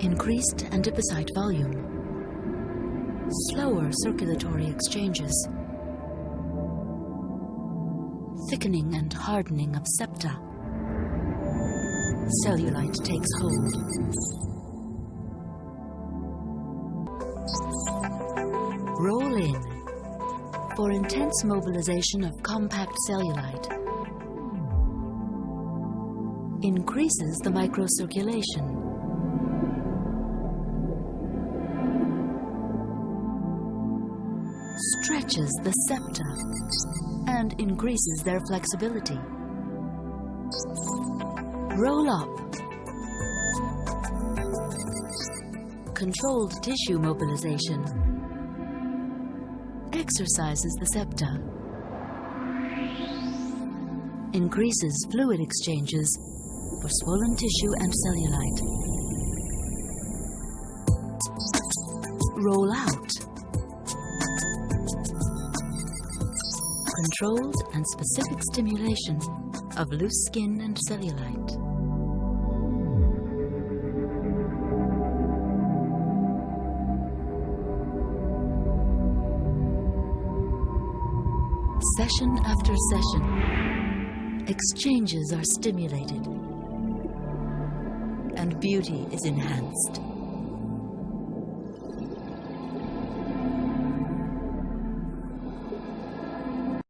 Increased adipocyte volume. Slower circulatory exchanges. Thickening and hardening of septa. Cellulite takes hold. Roll in for intense mobilization of compact cellulite. Increases the microcirculation. Stretches the septa and increases their flexibility. Roll up. Controlled tissue mobilization. Exercises the septa. Increases fluid exchanges for swollen tissue and cellulite. Roll out. Controlled and specific stimulation of loose skin and cellulite. Session after session, exchanges are stimulated and beauty is enhanced.